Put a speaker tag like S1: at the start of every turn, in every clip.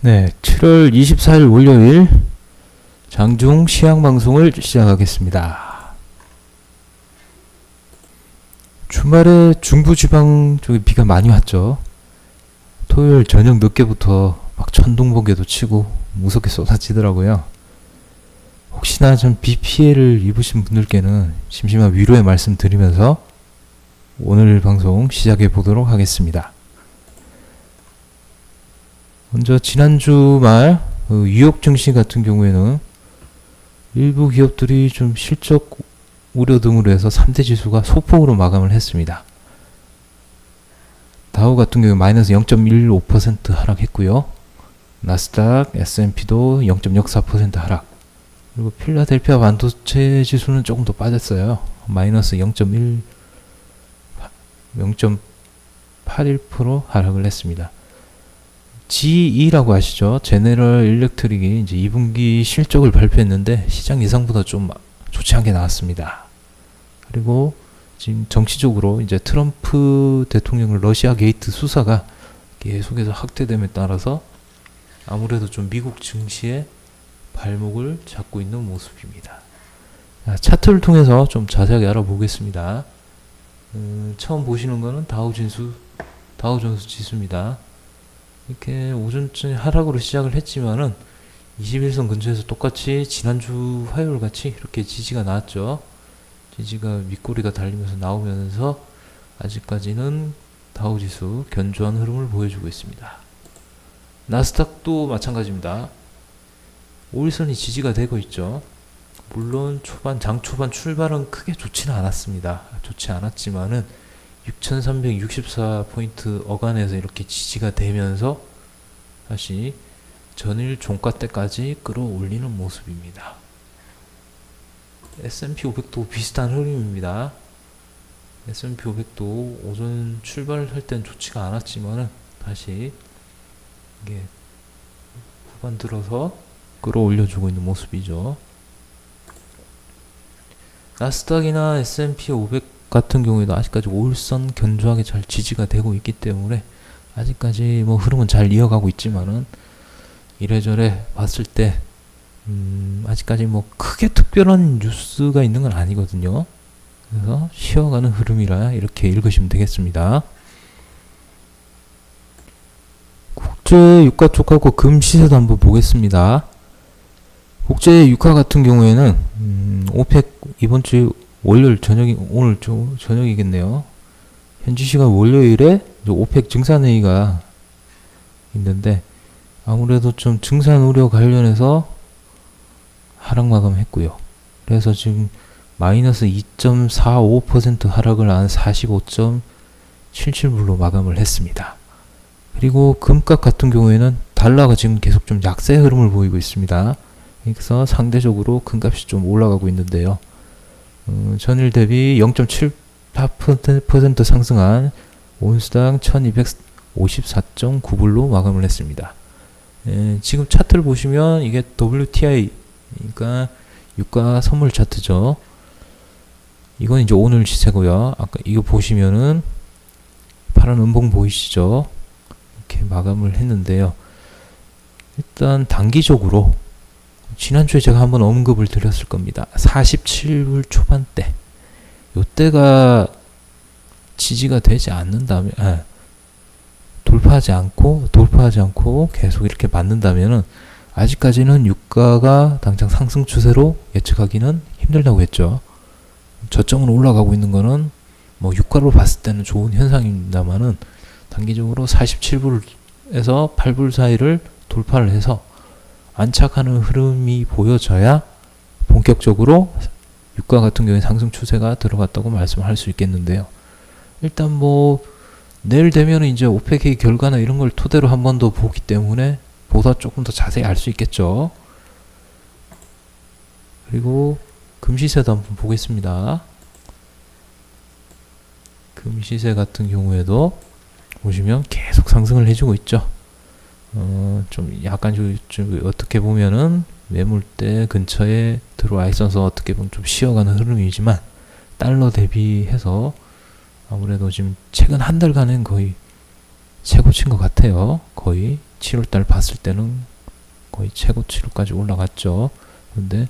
S1: 네, 7월 24일 월요일 장중 시향방송을 시작하겠습니다. 주말에 중부지방 쪽에 비가 많이 왔죠. 토요일 저녁 늦게부터 막 천둥번개도 치고 무섭게 쏟아지더라고요. 혹시나 좀 비 피해를 입으신 분들께는 심심한 위로의 말씀 드리면서 오늘 방송 시작해 보도록 하겠습니다. 먼저 지난주 말 뉴욕 증시 같은 경우에는 일부 기업들이 좀 실적 우려 등으로 해서 3대 지수가 소폭으로 마감을 했습니다. 다우 같은 경우 마이너스 0.15% 하락했고요. 나스닥, S&P도 0.04% 하락. 그리고 필라델피아 반도체 지수는 조금 더 빠졌어요. 마이너스 0.81% 하락을 했습니다. GE라고 아시죠? 제네럴 일렉트릭이 이제 2분기 실적을 발표했는데 시장 예상보다 좀 좋지 않게 나왔습니다. 그리고 지금 정치적으로 이제 트럼프 대통령의 러시아 게이트 수사가 계속해서 확대됨에 따라서 아무래도 좀 미국 증시에 발목을 잡고 있는 모습입니다. 차트를 통해서 좀 자세하게 알아보겠습니다. 처음 보시는 거는 다우존스 지수입니다. 이렇게 오전쯤 하락으로 시작을 했지만은 21선 근처에서 똑같이 지난주 화요일 같이 이렇게 지지가 나왔죠. 지지가 밑꼬리가 달리면서 나오면서 아직까지는 다우지수 견조한 흐름을 보여주고 있습니다. 나스닥도 마찬가지입니다. 5일선이 지지가 되고 있죠. 물론 장 초반 출발은 크게 좋지는 않았습니다. 좋지 않았지만은 6364포인트 어간에서 이렇게 지지가 되면서 다시 전일 종가 때까지 끌어올리는 모습입니다. S&P 500도 비슷한 흐름입니다. S&P 500도 오전 출발할 땐 좋지가 않았지만은 다시 이게 후반 들어서 끌어올려주고 있는 모습이죠. 나스닥이나 S&P 500 같은 경우에도 아직까지 5일선 견조하게 잘 지지가 되고 있기 때문에 아직까지 뭐 흐름은 잘 이어가고 있지만은 이래저래 봤을 때 아직까지 뭐 크게 특별한 뉴스가 있는 건 아니거든요. 그래서 쉬어가는 흐름이라 이렇게 읽으시면 되겠습니다. 국제 유가 쪽하고 금 시세도 한번 보겠습니다. 국제 유가 같은 경우에는 오펙 이번 주 월요일 저녁이 오늘 저녁이겠네요. 현지 시간 월요일에 오펙 증산회의가 있는데 아무래도 좀 증산 우려 관련해서 하락 마감했고요. 그래서 지금 마이너스 2.45% 하락을 한 45.77불로 마감을 했습니다. 그리고 금값 같은 경우에는 달러가 지금 계속 좀 약세 흐름을 보이고 있습니다. 그래서 상대적으로 금값이 좀 올라가고 있는데요. 전일 대비 0.78% 상승한 온스당 1254.9불로 마감을 했습니다. 지금 차트를 보시면 이게 WTI, 그러니까 유가 선물 차트죠. 이건 이제 오늘 시세고요. 아까 이거 보시면은 파란 음봉 보이시죠? 이렇게 마감을 했는데요. 일단 단기적으로 지난주에 제가 한번 언급을 드렸을 겁니다. 47불 초반대. 요때가 지지가 되지 않는다면, 돌파하지 않고 계속 이렇게 맞는다면은 아직까지는 유가가 당장 상승 추세로 예측하기는 힘들다고 했죠. 저점으로 올라가고 있는 거는 뭐 유가로 봤을 때는 좋은 현상입니다만은 단기적으로 47불에서 8불 사이를 돌파를 해서 안착하는 흐름이 보여져야 본격적으로 유가 같은 경우에 상승 추세가 들어갔다고 말씀할 수 있겠는데요. 일단 뭐 내일 되면 이제 오펙의 결과나 이런 걸 토대로 한 번 더 보기 때문에 보다 조금 더 자세히 알 수 있겠죠. 그리고 금시세도 한번 보겠습니다. 금시세 같은 경우에도 보시면 계속 상승을 해주고 있죠. 좀 약간 좀 어떻게 보면은 매물대 근처에 들어와 있어서 어떻게 보면 좀 쉬어가는 흐름이지만 달러 대비해서 아무래도 지금 최근 한 달간은 거의 최고치인 것 같아요. 거의 7월달 봤을 때는 거의 최고치로까지 올라갔죠. 그런데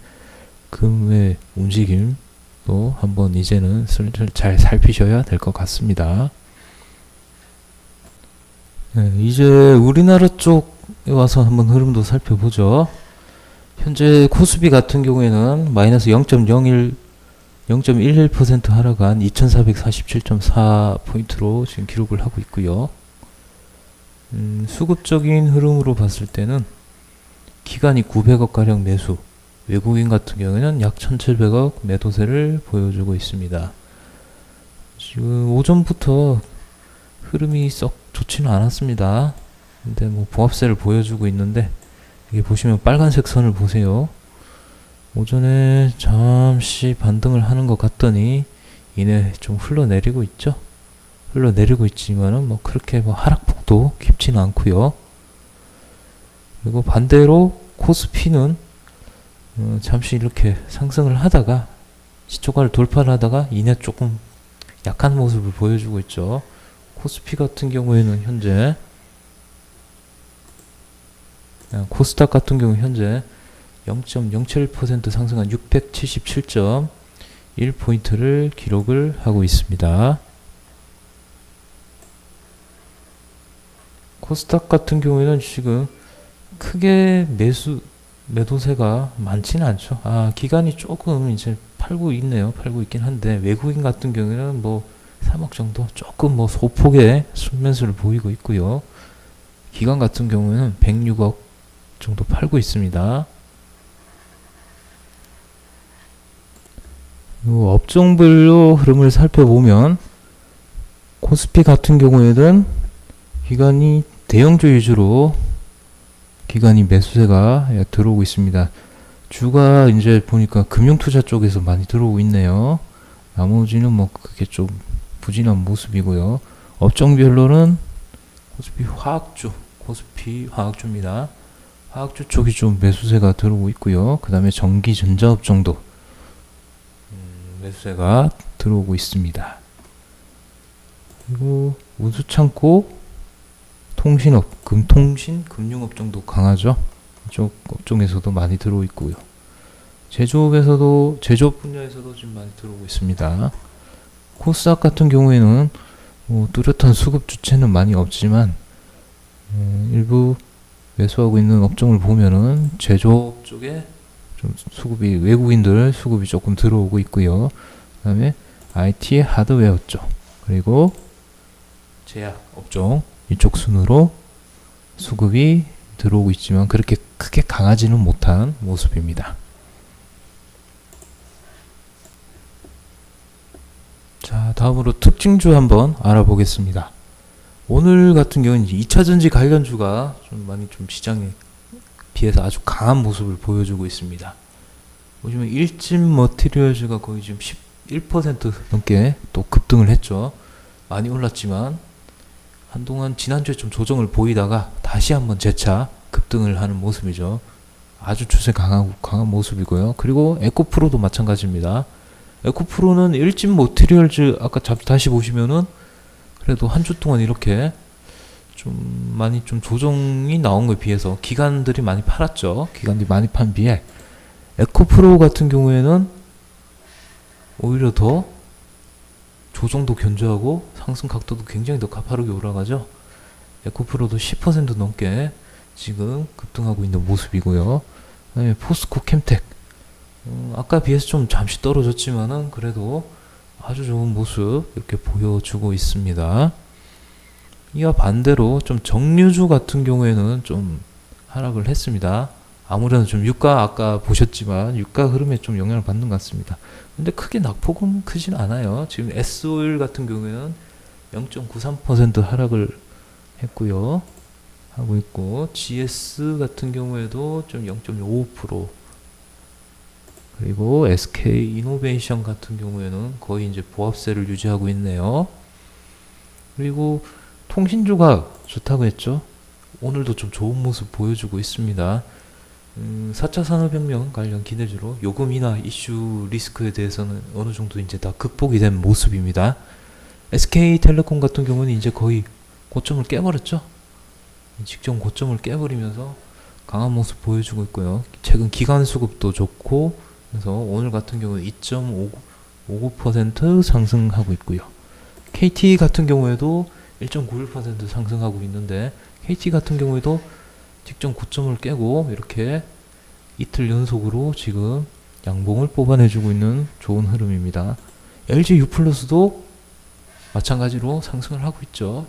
S1: 금의 움직임도 한번 이제는 슬슬 잘 살피셔야 될 것 같습니다. 네, 이제 우리나라 쪽에 와서 한번 흐름도 살펴보죠. 현재 코스피 같은 경우에는 마이너스 0.11% 하락한 2447.4포인트로 지금 기록을 하고 있고요. 수급적인 흐름으로 봤을 때는 기관이 900억 가량 매수, 외국인 같은 경우에는 약 1700억 매도세를 보여주고 있습니다. 지금 오전부터 흐름이 썩 좋지는 않았습니다. 근데 뭐 보합세를 보여주고 있는데, 여기 보시면 빨간색 선을 보세요. 오전에 잠시 반등을 하는 것 같더니 이내 좀 흘러내리고 있죠. 흘러내리고 있지만은 뭐 그렇게 뭐 하락폭도 깊지는 않고요. 그리고 반대로 코스피는 잠시 이렇게 상승을 하다가 시초가를 돌파를 하다가 이내 조금 약한 모습을 보여주고 있죠. 코스피 같은 경우에는 현재, 코스닥 같은 경우 현재 0.07% 상승한 677.1포인트를 기록을 하고 있습니다. 코스닥 같은 경우에는 지금 크게 매도세가 많지는 않죠. 기관이 조금 이제 팔고 있네요. 팔고 있긴 한데, 외국인 같은 경우에는 뭐 3억 정도 조금 뭐 소폭의 순매수를 보이고 있고요. 기관 같은 경우에는 106억 정도 팔고 있습니다. 업종별로 흐름을 살펴보면 코스피 같은 경우에는 기관이 대형주 위주로 기관이 매수세가 들어오고 있습니다. 주가 이제 보니까 금융투자 쪽에서 많이 들어오고 있네요. 나머지는 뭐 그게 좀 부진한 모습이고요. 업종별로는 코스피 화학주입니다. 화학주 쪽이 좀 매수세가 들어오고 있고요. 그 다음에 전기 전자업종도 매수세가 들어오고 있습니다. 그리고 운수창고, 통신업, 금융업종도 강하죠. 이쪽 업종에서도 많이 들어오고 있고요. 제조업 분야에서도 지금 많이 들어오고 있습니다. 코스닥 같은 경우에는 뚜렷한 수급 주체는 많이 없지만 일부 매수하고 있는 업종을 보면은 제조업 쪽에 좀 외국인들 수급이 조금 들어오고 있고요. 그 다음에 IT 하드웨어 쪽, 그리고 제약 업종, 이쪽 순으로 수급이 들어오고 있지만 그렇게 크게 강하지는 못한 모습입니다. 자, 다음으로 특징주 한번 알아보겠습니다. 오늘 같은 경우는 2차전지 관련주가 좀 많이 좀 시장에 비해서 아주 강한 모습을 보여주고 있습니다. 보시면 일진 머티리얼즈가 거의 지금 11% 넘게 또 급등을 했죠. 많이 올랐지만 한동안 지난주에 좀 조정을 보이다가 다시 한번 재차 급등을 하는 모습이죠. 아주 추세 강한 모습이고요. 그리고 에코프로도 마찬가지입니다. 에코프로는 일진 머티리얼즈 아까 다시 보시면은 그래도 한 주 동안 이렇게 좀 많이 좀 조정이 나온 거에 비해서 기관들이 많이 팔았죠. 기관들이 많이 판 비해 에코프로 같은 경우에는 오히려 더 조정도 견조하고 상승 각도도 굉장히 더 가파르게 올라가죠. 에코프로도 10% 넘게 지금 급등하고 있는 모습이고요. 그다음에 포스코 캠텍, 아까 비해서 좀 잠시 떨어졌지만은 그래도 아주 좋은 모습 이렇게 보여주고 있습니다. 이와 반대로 좀 정유주 같은 경우에는 좀 하락을 했습니다. 아무래도 좀 유가, 아까 보셨지만 유가 흐름에 좀 영향을 받는 것 같습니다. 근데 크게 낙폭은 크진 않아요. 지금 S오일 같은 경우에는 0.93% 하락을 했고요. 하고 있고, GS 같은 경우에도 좀 0.55%, 그리고 SK 이노베이션 같은 경우에는 거의 이제 보합세를 유지하고 있네요. 그리고 통신주가 좋다고 했죠. 오늘도 좀 좋은 모습 보여주고 있습니다. 4차 산업혁명 관련 기대주로 요금 인하 이슈 리스크에 대해서는 어느 정도 이제 다 극복이 된 모습입니다. SK텔레콤 같은 경우는 이제 거의 고점을 깨버렸죠. 직전 고점을 깨버리면서 강한 모습 보여주고 있고요. 최근 기간 수급도 좋고, 그래서 오늘 같은 경우는 2.59% 상승하고 있고요. KT 같은 경우에도 1.91% 상승하고 있는데, KT 같은 경우에도 직전 고점을 깨고 이렇게 이틀 연속으로 지금 양봉을 뽑아내주고 있는 좋은 흐름입니다. LG U+도 마찬가지로 상승을 하고 있죠.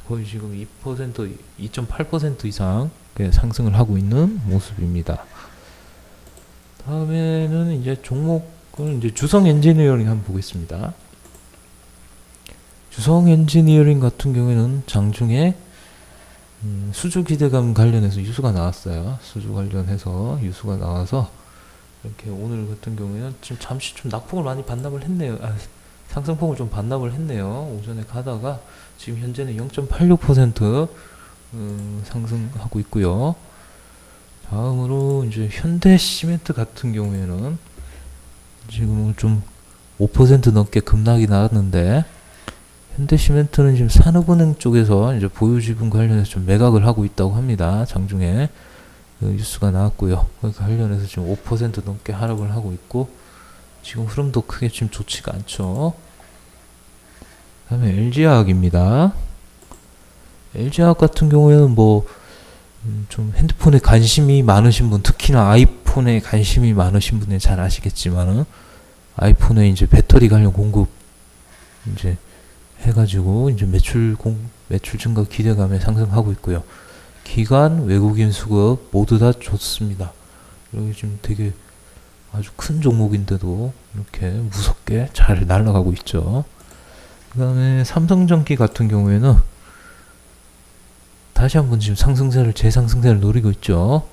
S1: 거의 지금 2%, 2.8% 이상 상승을 하고 있는 모습입니다. 다음에는 이제 종목을 이제 주성 엔지니어링 한번 보겠습니다. 주성 엔지니어링 같은 경우에는 장중에 수주 기대감 관련해서 유수가 나왔어요. 수주 관련해서 유수가 나와서 이렇게 오늘 같은 경우에는 지금 잠시 좀 낙폭을 많이 반납을 했네요. 상승폭을 좀 반납을 했네요. 오전에 가다가 지금 현재는 0.86% 상승하고 있고요. 다음으로 이제 현대시멘트 같은 경우에는 지금 좀 5% 넘게 급락이 나왔는데, 현대시멘트는 지금 산업은행 쪽에서 이제 보유지분 관련해서 좀 매각을 하고 있다고 합니다. 장중에 뉴스가 나왔고요. 그 관련해서 지금 5% 넘게 하락을 하고 있고, 지금 흐름도 크게 지금 좋지가 않죠. 다음에 LG화학입니다. LG화학 같은 경우에는 좀 핸드폰에 관심이 많으신 분, 특히나 아이폰에 관심이 많으신 분은 잘 아시겠지만은, 아이폰에 이제 배터리 관련 공급 이제 해가지고 이제 매출 증가 기대감에 상승하고 있고요. 기관, 외국인 수급 모두 다 좋습니다. 여기 지금 되게 아주 큰 종목인데도 이렇게 무섭게 잘 날아가고 있죠. 그 다음에 삼성전기 같은 경우에는 다시 한번 지금 재상승세를 노리고 있죠.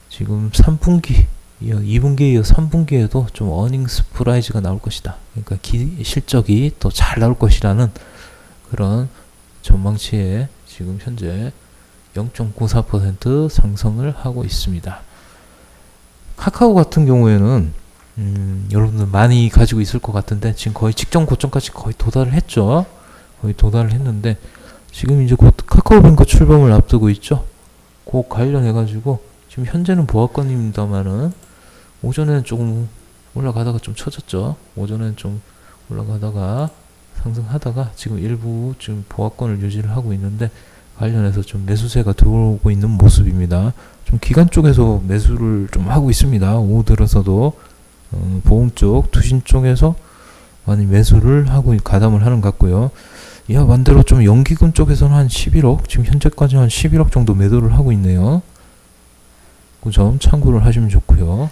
S1: 지금 3분기, 2분기에 이어 3분기에도 좀 어닝 서프라이즈가 나올 것이다. 그러니까 실적이 더 잘 나올 것이라는 그런 전망치에 지금 현재 0.94% 상승을 하고 있습니다. 카카오 같은 경우에는 여러분들 많이 가지고 있을 것 같은데 지금 거의 직전 고점까지 거의 도달을 했죠. 거의 도달을 했는데 지금 이제 곧 카카오뱅크 출범을 앞두고 있죠. 그 관련해가지고 지금 현재는 보합권입니다만은 오전에는 조금 올라가다가 좀 쳐졌죠. 오전에는 좀 올라가다가 상승하다가 지금 일부 지금 보합권을 유지를 하고 있는데 관련해서 좀 매수세가 들어오고 있는 모습입니다. 좀 기관 쪽에서 매수를 좀 하고 있습니다. 오후 들어서도 보험 쪽, 투신 쪽에서 많이 매수를 하고 가담을 하는 것 같고요. 이와 반대로 좀 연기금 쪽에서는 한 11억, 지금 현재까지 한 11억 정도 매도를 하고 있네요. 그 점 참고를 하시면 좋고요.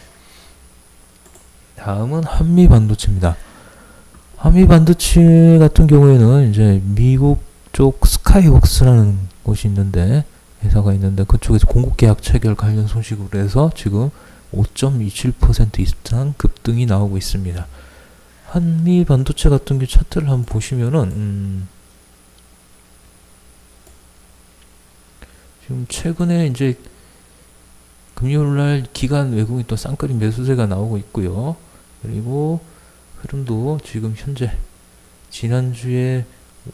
S1: 다음은 한미반도체입니다. 한미반도체 같은 경우에는 이제 미국 쪽 스카이웍스라는 곳이 있는데, 회사가 있는데 그쪽에서 공급계약 체결 관련 소식으로 해서 지금 5.27% 이상 급등이 나오고 있습니다. 한미반도체 같은 게 차트를 한번 보시면은 지금 최근에 이제 금요일날 기관 외국인 또 쌍끌이 매수세가 나오고 있고요. 그리고 흐름도 지금 현재 지난주에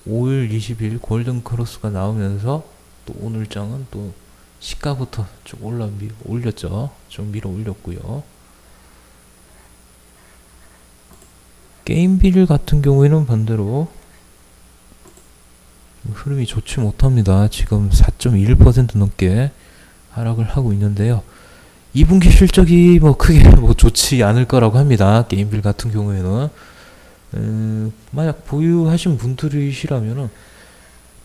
S1: 5일 20일 골든 크로스가 나오면서 또 오늘 장은 또 시가부터 쭉 올렸죠. 좀 밀어 올렸고요. 게임빌 같은 경우에는 반대로 흐름이 좋지 못합니다. 지금 4.1% 넘게 하락을 하고 있는데요. 2분기 실적이 크게 좋지 않을 거라고 합니다. 게임빌 같은 경우에는 만약 보유하신 분들이시라면은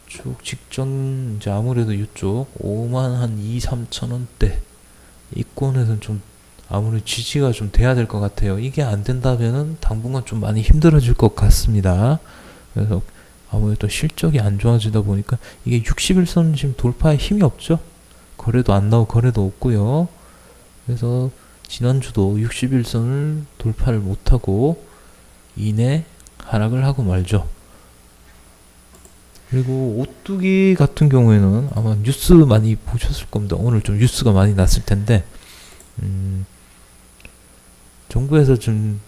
S1: 쭉 직전 이제 아무래도 이쪽 5만 한 2-3천원대 이권에서는 좀 아무래도 지지가 좀 돼야 될 것 같아요. 이게 안 된다면은 당분간 좀 많이 힘들어질 것 같습니다. 그래서 아무래도 실적이 안 좋아지다 보니까 이게 60일선 지금 돌파에 힘이 없죠. 거래도 안 나오고 거래도 없고요. 그래서 지난주도 60일선을 돌파를 못하고 이내 하락을 하고 말죠. 그리고 오뚜기 같은 경우에는 아마 뉴스 많이 보셨을 겁니다. 오늘 좀 뉴스가 많이 났을 텐데 정부에서 좀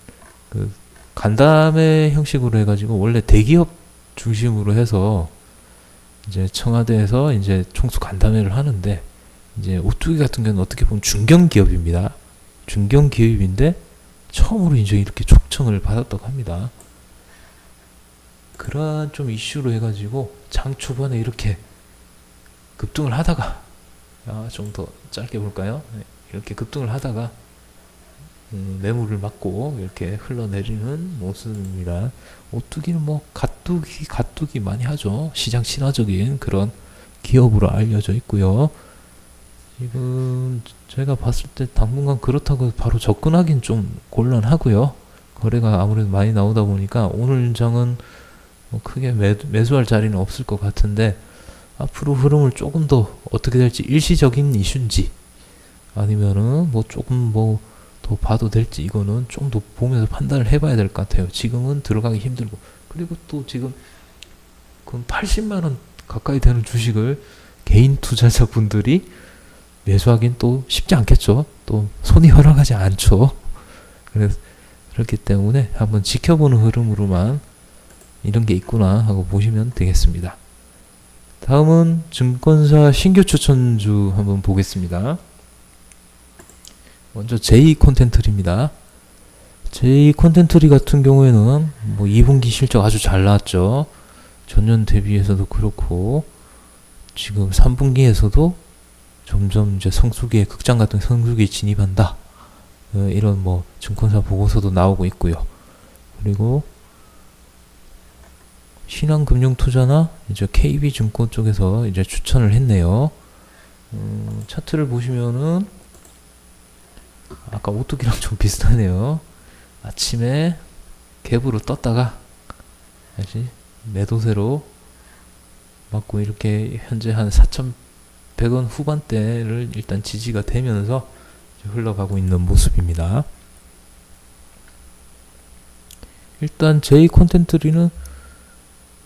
S1: 간담회 형식으로 해가지고 원래 대기업 중심으로 해서 이제 청와대에서 이제 총수 간담회를 하는데, 이제 오뚜기 같은 경우는 어떻게 보면 중견 기업입니다. 중견 기업인데 처음으로 이제 이렇게 초청을 받았다고 합니다. 그러한 좀 이슈로 해가지고 장 초반에 이렇게 급등을 하다가, 좀 더 짧게 볼까요? 네, 이렇게 급등을 하다가 매물을 맞고 이렇게 흘러내리는 모습입니다. 오뚜기는 뭐 가뚜기 많이 하죠. 시장 친화적인 그런 기업으로 알려져 있고요. 지금 제가 봤을 때 당분간 그렇다고 바로 접근하긴 좀 곤란하고요. 거래가 아무래도 많이 나오다 보니까 오늘 장은 뭐 크게 매수할 자리는 없을 것 같은데, 앞으로 흐름을 조금 더 어떻게 될지, 일시적인 이슈인지 아니면은 뭐 조금 뭐 더 봐도 될지, 이거는 좀 더 보면서 판단을 해봐야 될 것 같아요. 지금은 들어가기 힘들고, 그리고 또 지금 그 80만원 가까이 되는 주식을 개인 투자자분들이 매수하긴 또 쉽지 않겠죠. 또 손이 허락하지 않죠. 그래서 그렇기 때문에 한번 지켜보는 흐름으로만 이런 게 있구나 하고 보시면 되겠습니다. 다음은 증권사 신규 추천주 한번 보겠습니다. 먼저 J콘텐트리입니다. J콘텐트리 같은 경우에는 뭐 2분기 실적 아주 잘 나왔죠. 전년 대비해서도 그렇고, 지금 3분기에서도 점점 이제 성수기에, 극장 같은 성수기에 진입한다. 이런 뭐 증권사 보고서도 나오고 있고요. 그리고 신한금융투자나 이제 KB증권 쪽에서 이제 추천을 했네요. 차트를 보시면은 아까 오뚜기랑 좀 비슷하네요. 아침에 갭으로 떴다가 다시 매도세로 맞고, 이렇게 현재 한 4,100원 후반대를 일단 지지가 되면서 흘러가고 있는 모습입니다. 일단 J콘텐트리는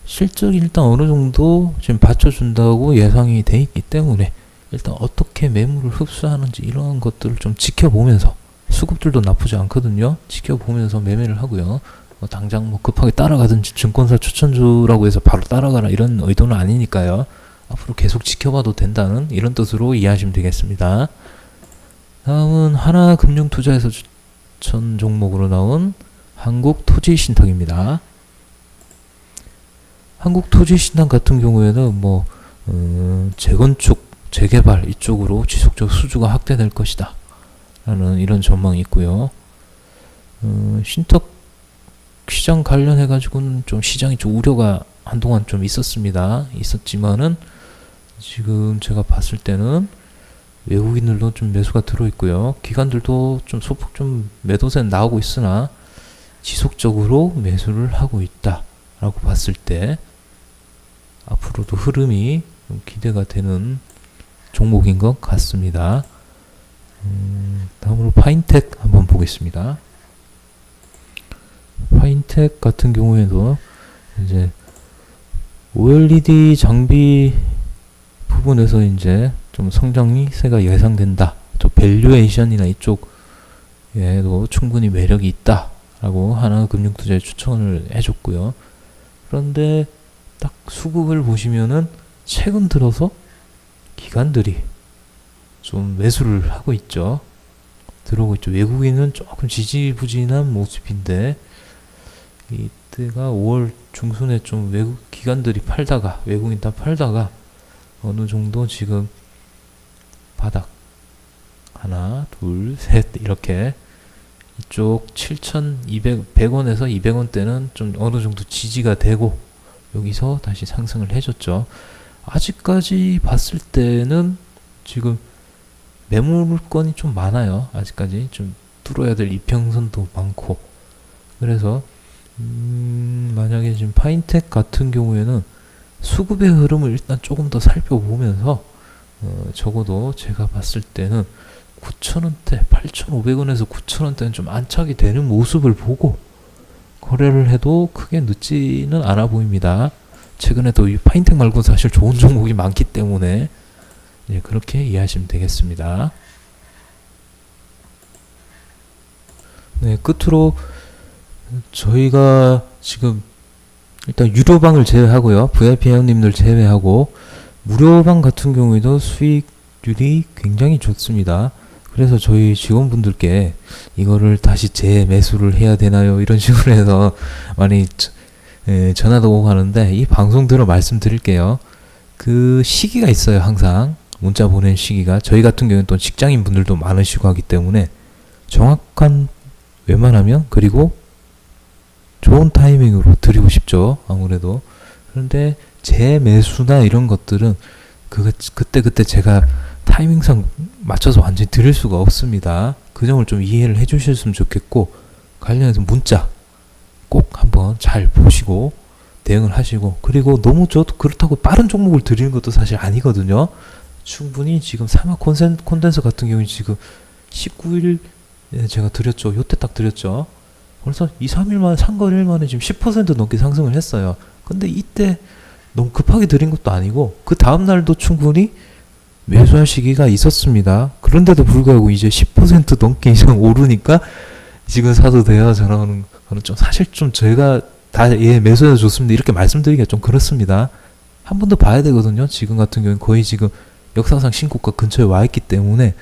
S1: 실적이 일단 어느 정도 지금 받쳐준다고 예상이 돼 있기 때문에, 일단 어떻게 매물을 흡수하는지 이런 것들을 좀 지켜보면서, 수급들도 나쁘지 않거든요. 지켜보면서 매매를 하고요. 뭐 당장 뭐 급하게 따라가든지, 증권사 추천주라고 해서 바로 따라가라 이런 의도는 아니니까요. 앞으로 계속 지켜봐도 된다는 이런 뜻으로 이해하시면 되겠습니다. 다음은 하나금융투자에서 추천 종목으로 나온 한국토지신탁입니다. 한국토지신탁 같은 경우에는 뭐 재건축, 재개발 이쪽으로 지속적 수주가 확대될 것이다 라는 이런 전망이 있고요. 신탁 시장 관련해 가지고는 좀 시장이 좀 우려가 한동안 좀 있었지만은 지금 제가 봤을 때는 외국인들도 좀 매수가 들어있고요. 기관들도 좀 소폭 좀 매도세는 나오고 있으나 지속적으로 매수를 하고 있다 라고 봤을 때 앞으로도 흐름이 좀 기대가 되는 종목인 것 같습니다. 다음으로 파인텍 한번 보겠습니다. 파인텍 같은 경우에도 이제 OLED 장비 부분에서 이제 좀 성장세가 예상된다. 또 밸류에이션이나 이쪽에도 충분히 매력이 있다 라고 하나금융투자에 추천을 해줬고요. 그런데 딱 수급을 보시면은 최근 들어서 기관들이 좀 매수를 하고 있죠. 들어오고 있죠. 외국인은 조금 지지부진한 모습인데, 이때가 5월 중순에 좀 외국 기관들이 팔다가, 외국인 다 팔다가 어느 정도 지금 바닥 하나, 둘, 셋 이렇게 이쪽 7,100원에서 200원대는 좀 어느 정도 지지가 되고 여기서 다시 상승을 해줬죠. 아직까지 봤을 때는 지금 매물건이 좀 많아요. 아직까지 좀 뚫어야 될 이평선도 많고, 그래서 만약에 지금 파인텍 같은 경우에는 수급의 흐름을 일단 조금 더 살펴보면서 적어도 제가 봤을 때는 9,000원대, 8,500원에서 9,000원대는 좀 안착이 되는 모습을 보고 거래를 해도 크게 늦지는 않아 보입니다. 최근에도 이 파인텍 말고 사실 좋은 종목이 많기 때문에 그렇게 이해하시면 되겠습니다. 네, 끝으로 저희가 지금 일단 유료방을 제외하고요. VIP 회원님들 제외하고 무료방 같은 경우에도 수익률이 굉장히 좋습니다. 그래서 저희 직원분들께 이거를 다시 재매수를 해야 되나요? 이런 식으로 해서 많이 전화도 오고 하는데, 이 방송 들어 말씀드릴게요. 그 시기가 있어요. 항상 문자 보낸 시기가. 저희 같은 경우는 또 직장인 분들도 많으시고 하기 때문에 정확한, 웬만하면, 그리고 좋은 타이밍으로 드리고 싶죠. 아무래도. 그런데 재매수나 이런 것들은 그때 제가 타이밍상 맞춰서 완전히 드릴 수가 없습니다. 그 점을 좀 이해를 해 주셨으면 좋겠고, 관련해서 문자 꼭 한번 잘 보시고 대응을 하시고, 그리고 너무 저도 그렇다고 빠른 종목을 드리는 것도 사실 아니거든요. 충분히 지금 사마 콘덴서 같은 경우는 지금 19일 제가 드렸죠. 요때 딱 드렸죠. 그래서 2-3일 만에, 3거래일 만에 지금 10% 넘게 상승을 했어요. 근데 이때 너무 급하게 드린 것도 아니고, 그 다음날도 충분히 매수할 시기가 있었습니다. 그런데도 불구하고 이제 10% 넘게 이상 오르니까 지금 사도 돼요. 저는 좀 사실 좀 저희가 다 매수해서 좋습니다 이렇게 말씀드리기가 좀 그렇습니다. 한 번 더 봐야 되거든요. 지금 같은 경우는 거의 지금 역사상 신고가 근처에 와 있기 때문에,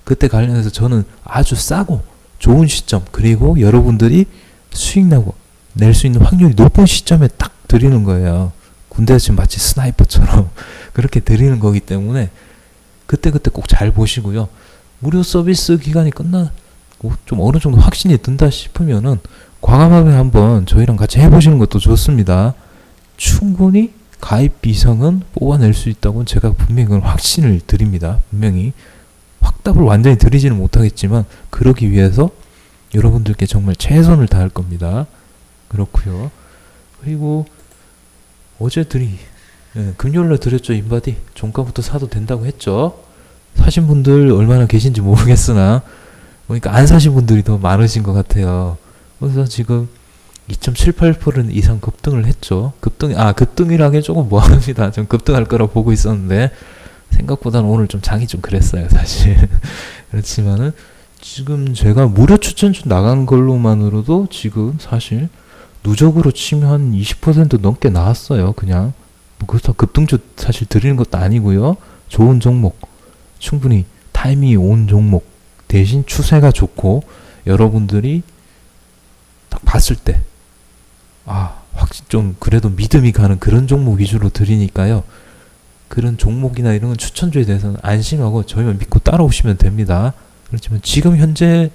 S1: 그때 관련해서 저는 아주 싸고 좋은 시점, 그리고 여러분들이 수익 나고 낼 수 있는 확률이 높은 시점에 딱 드리는 거예요. 군대에서 지금 마치 스나이퍼처럼 그렇게 드리는 거기 때문에 그때 꼭 잘 보시고요. 무료 서비스 기간이 끝나 좀 어느 정도 확신이 든다 싶으면은 과감하게 한번 저희랑 같이 해보시는 것도 좋습니다. 충분히 가입 이상은 뽑아낼 수 있다고 제가 분명히 그건 확신을 드립니다. 분명히 확답을 완전히 드리지는 못하겠지만 그러기 위해서 여러분들께 정말 최선을 다할 겁니다. 그렇고요. 그리고 어제 금요일날 드렸죠. 인바디 종가부터 사도 된다고 했죠. 사신 분들 얼마나 계신지 모르겠으나 보니까 안 사신 분들이 더 많으신 것 같아요. 그래서 지금 2.78% 이상 급등을 했죠. 급등이라기엔 조금 뭐합니다. 좀 급등할 거라 보고 있었는데 생각보다는 오늘 좀 장이 좀 그랬어요, 사실. 그렇지만은 지금 제가 무료 추천주 나간 걸로만으로도 지금 사실 누적으로 치면 한 20% 넘게 나왔어요. 그냥 그렇다고 급등주 사실 드리는 것도 아니고요. 좋은 종목, 충분히 타이밍이 온 종목, 대신 추세가 좋고 여러분들이 딱 봤을 때 확실히 좀 그래도 믿음이 가는 그런 종목 위주로 드리니까요. 그런 종목이나 이런 건 추천주에 대해서는 안심하고 저희만 믿고 따라오시면 됩니다. 그렇지만 지금 현재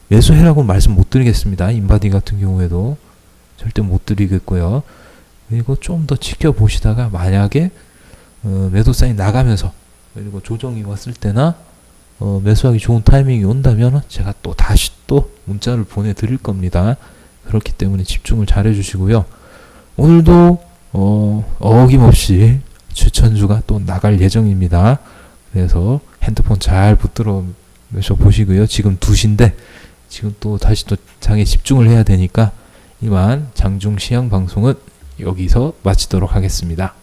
S1: 매수해라고 말씀 못 드리겠습니다. 인바디 같은 경우에도 절대 못 드리겠고요. 그리고 좀 더 지켜보시다가 만약에 매도 사인 나가면서, 그리고 조정이 왔을 때나 매수하기 좋은 타이밍이 온다면 제가 또 다시 또 문자를 보내드릴 겁니다. 그렇기 때문에 집중을 잘 해주시고요. 오늘도 어김없이 추천주가 또 나갈 예정입니다. 그래서 핸드폰 잘 붙들어 보시고요. 지금 2시인데 지금 또 다시 또 장에 집중을 해야 되니까 이만 장중 시향 방송은 여기서 마치도록 하겠습니다.